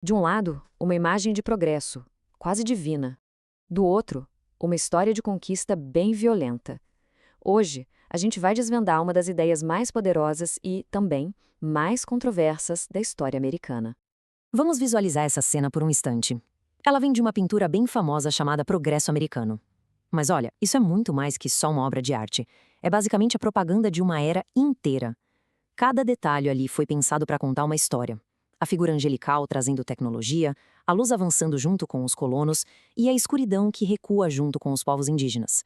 De um lado, uma imagem de progresso, quase divina. Do outro, uma história de conquista bem violenta. Hoje, a gente vai desvendar uma das ideias mais poderosas e, também, mais controversas da história americana. Vamos visualizar essa cena por um instante. Ela vem de uma pintura bem famosa chamada Progresso Americano. Mas olha, isso é muito mais que só uma obra de arte. É basicamente a propaganda de uma era inteira. Cada detalhe ali foi pensado para contar uma história. A figura angelical trazendo tecnologia, a luz avançando junto com os colonos e a escuridão que recua junto com os povos indígenas.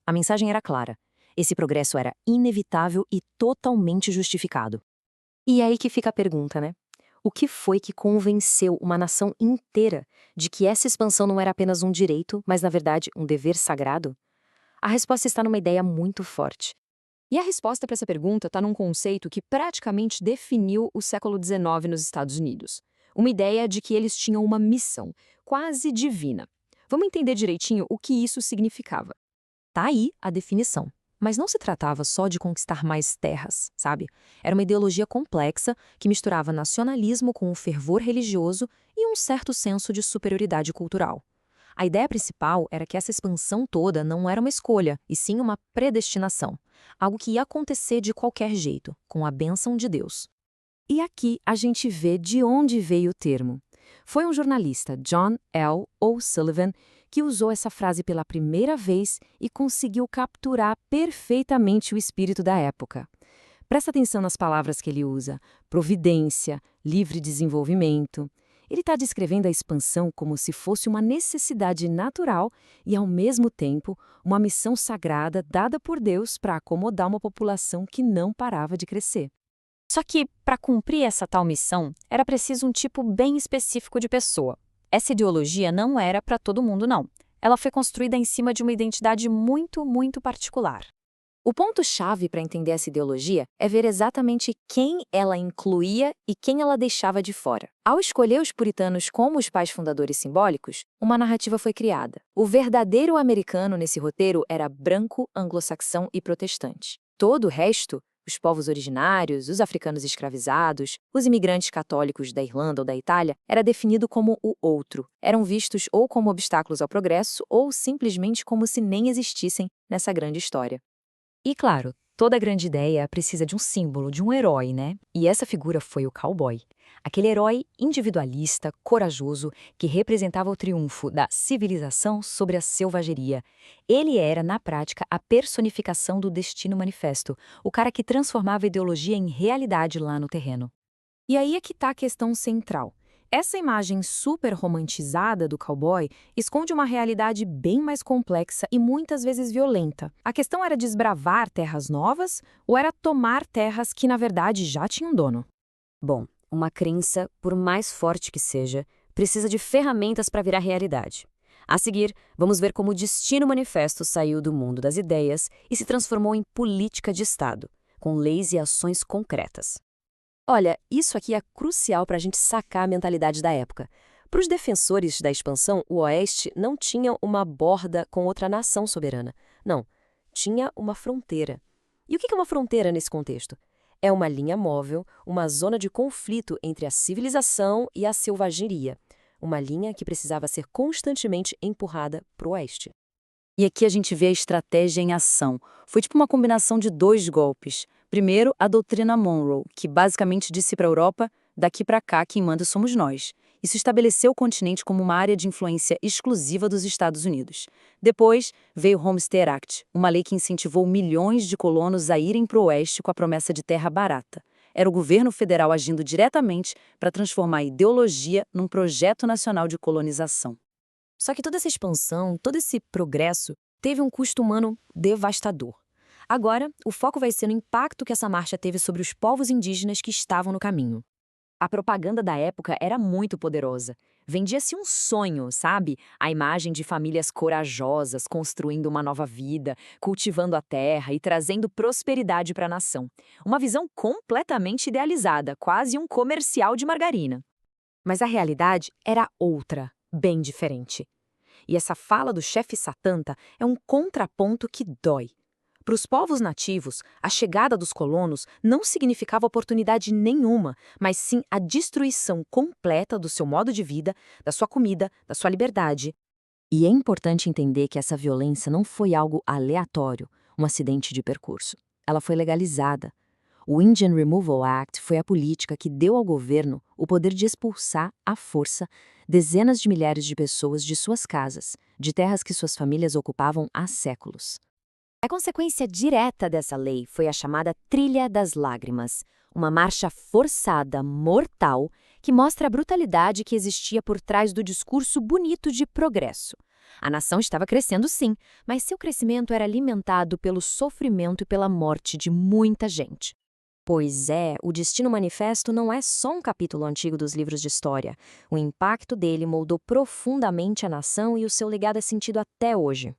A mensagem era clara. Esse progresso era inevitável e totalmente justificado. E é aí que fica a pergunta, né? O que foi que convenceu uma nação inteira de que essa expansão não era apenas um direito, mas na verdade um dever sagrado? A resposta está numa ideia muito forte. E a resposta para essa pergunta está num conceito que praticamente definiu o século XIX nos Estados Unidos. Uma ideia de que eles tinham uma missão, quase divina. Vamos entender direitinho o que isso significava. Tá aí a definição. Mas não se tratava só de conquistar mais terras, sabe? Era uma ideologia complexa que misturava nacionalismo com um fervor religioso e um certo senso de superioridade cultural. A ideia principal era que essa expansão toda não era uma escolha, e sim uma predestinação. Algo que ia acontecer de qualquer jeito, com a bênção de Deus. E aqui a gente vê de onde veio o termo. Foi um jornalista, John L. O'Sullivan, que usou essa frase pela primeira vez e conseguiu capturar perfeitamente o espírito da época. Presta atenção nas palavras que ele usa: providência, livre desenvolvimento. Ele está descrevendo a expansão como se fosse uma necessidade natural e, ao mesmo tempo, uma missão sagrada dada por Deus para acomodar uma população que não parava de crescer. Só que, para cumprir essa tal missão, era preciso um tipo bem específico de pessoa. Essa ideologia não era para todo mundo, não. Ela foi construída em cima de uma identidade muito particular. O ponto-chave para entender essa ideologia é ver exatamente quem ela incluía e quem ela deixava de fora. Ao escolher os puritanos como os pais fundadores simbólicos, uma narrativa foi criada. O verdadeiro americano nesse roteiro era branco, anglo-saxão e protestante. Todo o resto, os povos originários, os africanos escravizados, os imigrantes católicos da Irlanda ou da Itália, era definido como o outro. Eram vistos ou como obstáculos ao progresso ou simplesmente como se nem existissem nessa grande história. E claro, toda grande ideia precisa de um símbolo, de um herói, né? E essa figura foi o cowboy. Aquele herói individualista, corajoso, que representava o triunfo da civilização sobre a selvageria. Ele era, na prática, a personificação do destino manifesto, o cara que transformava a ideologia em realidade lá no terreno. E aí é que está a questão central. Essa imagem super romantizada do cowboy esconde uma realidade bem mais complexa e muitas vezes violenta. A questão era desbravar terras novas ou era tomar terras que, na verdade, já tinham dono? Bom, uma crença, por mais forte que seja, precisa de ferramentas para virar realidade. A seguir, vamos ver como o Destino Manifesto saiu do mundo das ideias e se transformou em política de Estado, com leis e ações concretas. Olha, isso aqui é crucial para a gente sacar a mentalidade da época. Para os defensores da expansão, o Oeste não tinha uma borda com outra nação soberana. Não, tinha uma fronteira. E o que é uma fronteira nesse contexto? É uma linha móvel, uma zona de conflito entre a civilização e a selvageria. Uma linha que precisava ser constantemente empurrada para o Oeste. E aqui a gente vê a estratégia em ação. Foi tipo uma combinação de dois golpes. Primeiro, a doutrina Monroe, que basicamente disse para a Europa: daqui para cá quem manda somos nós. Isso estabeleceu o continente como uma área de influência exclusiva dos Estados Unidos. Depois, veio o Homestead Act, uma lei que incentivou milhões de colonos a irem para o oeste com a promessa de terra barata. Era o governo federal agindo diretamente para transformar a ideologia num projeto nacional de colonização. Só que toda essa expansão, todo esse progresso, teve um custo humano devastador. Agora, o foco vai ser no impacto que essa marcha teve sobre os povos indígenas que estavam no caminho. A propaganda da época era muito poderosa. Vendia-se um sonho, sabe? A imagem de famílias corajosas construindo uma nova vida, cultivando a terra e trazendo prosperidade para a nação. Uma visão completamente idealizada, quase um comercial de margarina. Mas a realidade era outra, bem diferente. E essa fala do chefe Satanta é um contraponto que dói. Para os povos nativos, a chegada dos colonos não significava oportunidade nenhuma, mas sim a destruição completa do seu modo de vida, da sua comida, da sua liberdade. E é importante entender que essa violência não foi algo aleatório, um acidente de percurso. Ela foi legalizada. O Indian Removal Act foi a política que deu ao governo o poder de expulsar, à força, dezenas de milhares de pessoas de suas casas, de terras que suas famílias ocupavam há séculos. A consequência direta dessa lei foi a chamada Trilha das Lágrimas, uma marcha forçada, mortal, que mostra a brutalidade que existia por trás do discurso bonito de progresso. A nação estava crescendo sim, mas seu crescimento era alimentado pelo sofrimento e pela morte de muita gente. Pois é, o Destino Manifesto não é só um capítulo antigo dos livros de história. O impacto dele moldou profundamente a nação e o seu legado é sentido até hoje.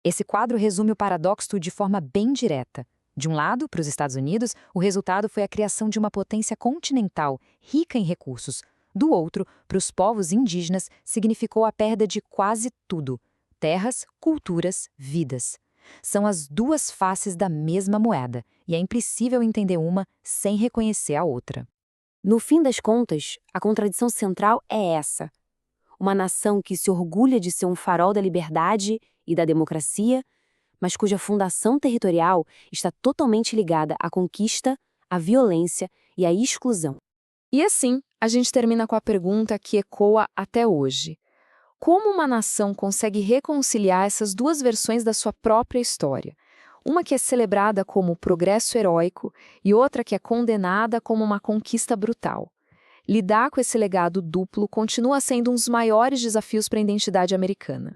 Esse quadro resume o paradoxo de forma bem direta. De um lado, para os Estados Unidos, o resultado foi a criação de uma potência continental, rica em recursos. Do outro, para os povos indígenas, significou a perda de quase tudo: terras, culturas, vidas. São as duas faces da mesma moeda, e é impossível entender uma sem reconhecer a outra. No fim das contas, a contradição central é essa. Uma nação que se orgulha de ser um farol da liberdade e da democracia, mas cuja fundação territorial está totalmente ligada à conquista, à violência e à exclusão. E assim, a gente termina com a pergunta que ecoa até hoje. Como uma nação consegue reconciliar essas duas versões da sua própria história? Uma que é celebrada como progresso heróico e outra que é condenada como uma conquista brutal. Lidar com esse legado duplo continua sendo um dos maiores desafios para a identidade americana.